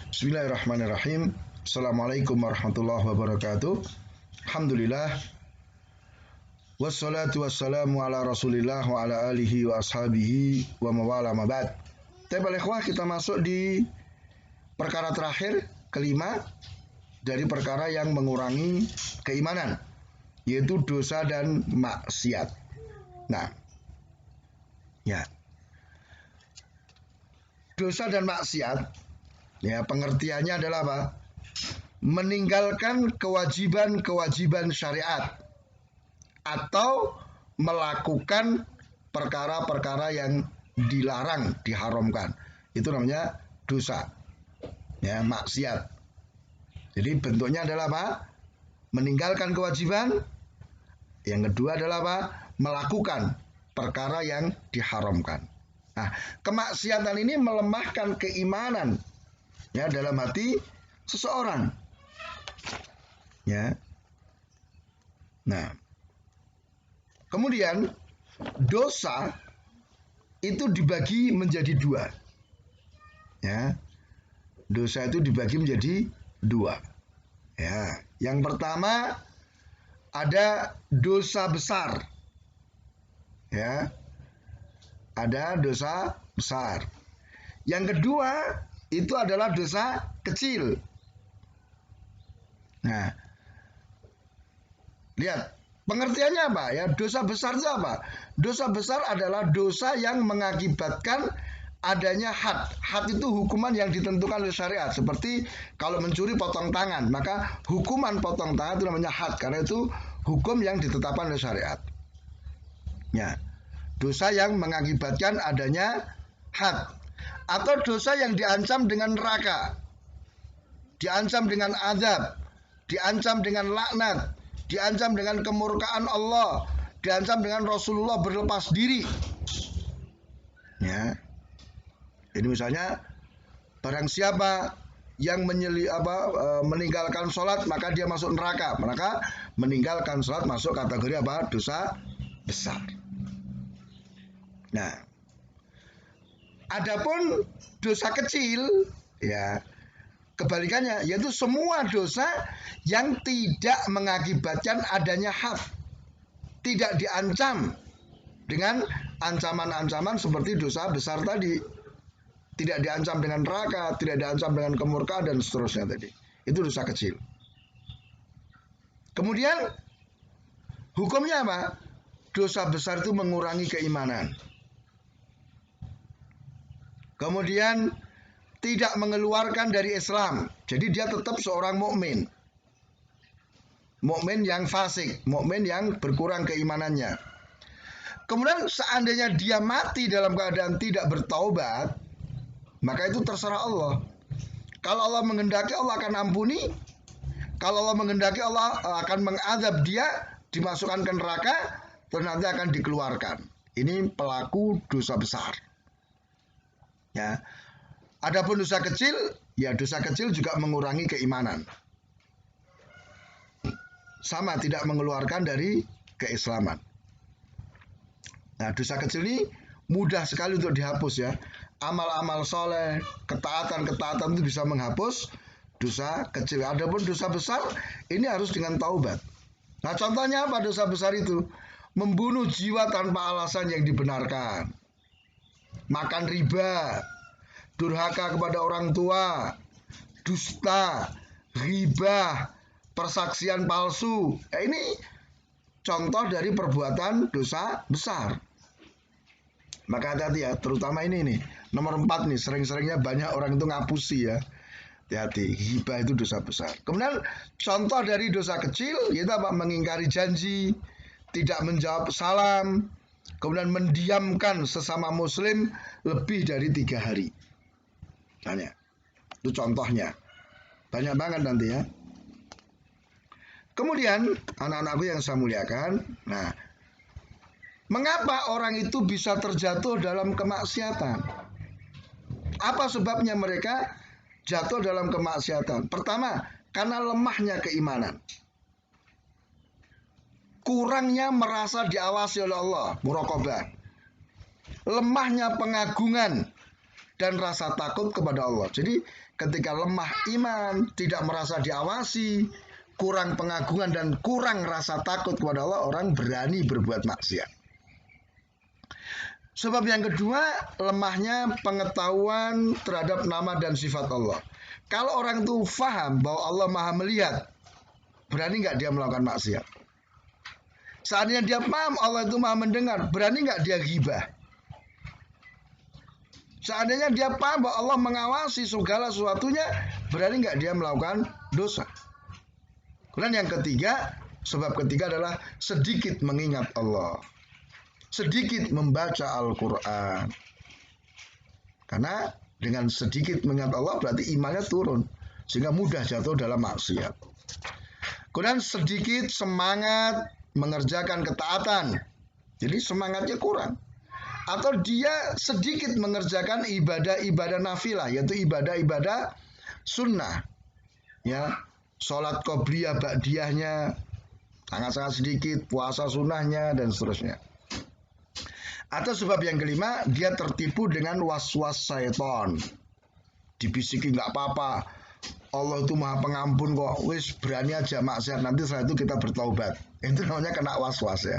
Bismillahirrahmanirrahim. Assalamualaikum warahmatullahi wabarakatuh. Alhamdulillah. Wassalatu wassalamu ala rasulillah wa ala alihi wa ashabihi wa mawala mabad. Tebal ikhwah, kita masuk di perkara terakhir, kelima dari perkara yang mengurangi keimanan, yaitu dosa dan maksiat. Nah, ya, dosa dan maksiat, ya, pengertiannya adalah apa? Meninggalkan kewajiban-kewajiban syariat atau melakukan perkara-perkara yang dilarang, diharamkan. Itu namanya dosa, ya, maksiat. Jadi bentuknya adalah apa? Meninggalkan kewajiban. Yang kedua adalah apa? Melakukan perkara yang diharamkan. Nah, kemaksiatan ini melemahkan keimanan, ya, dalam hati seseorang, ya. Nah, kemudian dosa itu dibagi menjadi dua, ya. Dosa itu dibagi menjadi dua, ya. Yang pertama ada dosa besar, ya. Ada dosa besar. Yang kedua itu adalah dosa kecil. Nah, lihat pengertiannya apa, ya? Dosa besar itu apa? Dosa besar adalah dosa yang mengakibatkan adanya had. Had itu hukuman yang ditentukan oleh syariat. Seperti kalau mencuri potong tangan, maka hukuman potong tangan itu namanya had, karena itu hukum yang ditetapkan oleh syariat. Ya, dosa yang mengakibatkan adanya had. Atau dosa yang diancam dengan neraka, diancam dengan azab, diancam dengan laknat, diancam dengan kemurkaan Allah, diancam dengan Rasulullah berlepas diri. Ya, ini misalnya barang siapa yang meninggalkan sholat maka dia masuk neraka, maka meninggalkan sholat masuk kategori apa? Dosa besar. Nah, adapun dosa kecil, ya, kebalikannya, yaitu semua dosa yang tidak mengakibatkan adanya had, tidak diancam dengan ancaman-ancaman seperti dosa besar tadi, tidak diancam dengan neraka, tidak diancam dengan kemurkaan dan seterusnya tadi. Itu dosa kecil. Kemudian hukumnya apa? Dosa besar itu mengurangi keimanan. Kemudian tidak mengeluarkan dari Islam. Jadi dia tetap seorang mukmin. Mukmin yang fasik, mukmin yang berkurang keimanannya. Kemudian seandainya dia mati dalam keadaan tidak bertaubat, maka itu terserah Allah. Kalau Allah menghendaki, Allah akan ampuni. Kalau Allah menghendaki, Allah akan mengadab dia, dimasukkan ke neraka, terus nanti akan dikeluarkan. Ini pelaku dosa besar. Ya. Adapun dosa kecil, ya dosa kecil juga mengurangi keimanan. Sama, tidak mengeluarkan dari keislaman. Nah, dosa kecil ini mudah sekali untuk dihapus, ya. Amal-amal soleh, ketaatan-ketaatan itu bisa menghapus dosa kecil. Adapun dosa besar, ini harus dengan taubat. Nah, contohnya apa dosa besar itu? Membunuh jiwa tanpa alasan yang dibenarkan. Makan riba, durhaka kepada orang tua, dusta, ghibah, persaksian palsu. Ini contoh dari perbuatan dosa besar. Maka hati-hati, ya, terutama ini nih, nomor 4 nih, sering-seringnya banyak orang itu ngapusi, ya. Hati-hati, ghibah itu dosa besar. Kemudian contoh dari dosa kecil yaitu apa? Mengingkari janji, tidak menjawab salam, kemudian mendiamkan sesama muslim lebih dari 3 hari. Tanya, itu contohnya. Banyak banget nanti, ya. Kemudian anak-anakku yang saya muliakan, nah, mengapa orang itu bisa terjatuh dalam kemaksiatan? Apa sebabnya mereka jatuh dalam kemaksiatan? Pertama, karena lemahnya keimanan. Kurangnya merasa diawasi oleh Allah, muraqabah. Lemahnya pengagungan dan rasa takut kepada Allah. Jadi ketika lemah iman, tidak merasa diawasi, kurang pengagungan dan kurang rasa takut kepada Allah, orang berani berbuat maksiat. Sebab yang kedua, lemahnya pengetahuan terhadap nama dan sifat Allah. Kalau orang itu faham bahwa Allah maha melihat, berani nggak dia melakukan maksiat? Seandainya dia paham Allah itu maha mendengar, berani nggak dia ghibah? Seandainya dia paham bahwa Allah mengawasi segala sesuatunya, berani nggak dia melakukan dosa? Kemudian yang ketiga, sebab ketiga adalah sedikit mengingat Allah. Sedikit membaca Al-Quran. Karena dengan sedikit mengingat Allah berarti imannya turun. Sehingga mudah jatuh dalam maksiat. Kemudian sedikit semangat mengerjakan ketaatan. Jadi semangatnya kurang. Atau dia sedikit mengerjakan ibadah-ibadah nafilah. Yaitu ibadah-ibadah sunnah. Ya, sholat qobliyah ba'diyahnya sangat-sangat sedikit. Puasa sunnahnya dan seterusnya. Atau sebab yang kelima, dia tertipu dengan was-was syaitan. Dibisiki nggak apa-apa, Allah itu maha pengampun kok, wis berani aja maksiat, nanti setelah itu kita bertaubat. Itu namanya kena was-was ya.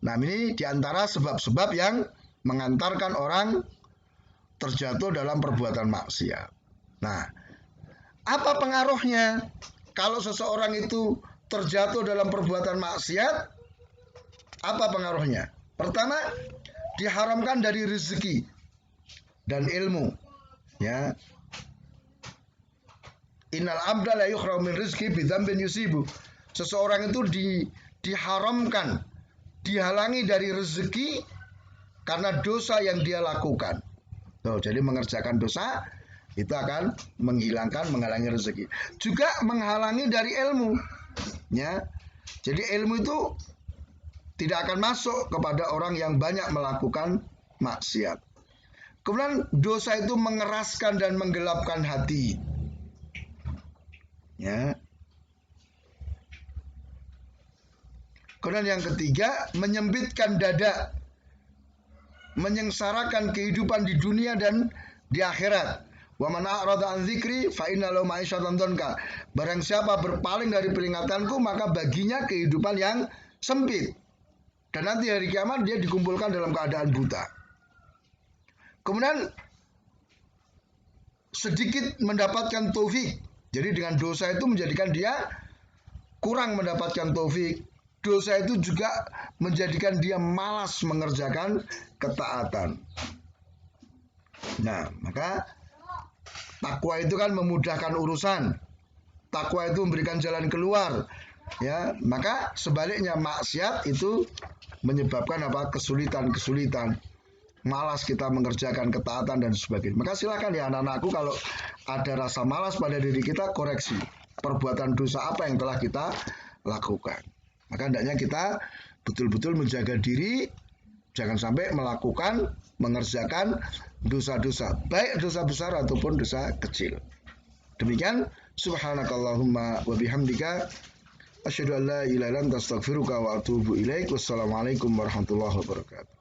Nah ini diantara sebab-sebab yang mengantarkan orang terjatuh dalam perbuatan maksiat. Nah, apa pengaruhnya kalau seseorang itu terjatuh dalam perbuatan maksiat? Apa pengaruhnya? Pertama, diharamkan dari rezeki dan ilmu. Ya. Innal abda la yukhram min rizqi bi dzambin yusibu. Seseorang itu diharamkan, dihalangi dari rezeki karena dosa yang dia lakukan. Tuh, jadi mengerjakan dosa itu akan menghalangi rezeki. Juga menghalangi dari ilmu. Ya. Jadi ilmu itu tidak akan masuk kepada orang yang banyak melakukan maksiat. Kemudian dosa itu mengeraskan dan menggelapkan hati. Ya. Kemudian yang ketiga, menyempitkan dada. Menyengsarakan kehidupan di dunia dan di akhirat. Wa man a'rada an dzikri fa inna lahu ma'isyatan dhanka. Barang siapa berpaling dari peringatanku, maka baginya kehidupan yang sempit. Dan nanti hari kiamat dia dikumpulkan dalam keadaan buta. Kemudian sedikit mendapatkan taufik. Jadi dengan dosa itu menjadikan dia kurang mendapatkan taufik. Dosa itu juga menjadikan dia malas mengerjakan ketaatan. Nah, maka takwa itu kan memudahkan urusan. Takwa itu memberikan jalan keluar. Ya, maka sebaliknya maksiat itu menyebabkan apa? Kesulitan. Malas kita mengerjakan ketaatan dan sebagainya. Maka silakan ya anak-anakku, kalau ada rasa malas pada diri kita, koreksi perbuatan dosa apa yang telah kita lakukan. Maka hendaknya kita betul-betul menjaga diri, jangan sampai mengerjakan dosa-dosa, baik dosa besar ataupun dosa kecil. Demikian, subhanakallahumma wa bihamdika asyhadu an la ilaha illa anta astaghfiruka wa atubu ilaik. Wassalamualaikum warahmatullahi wabarakatuh.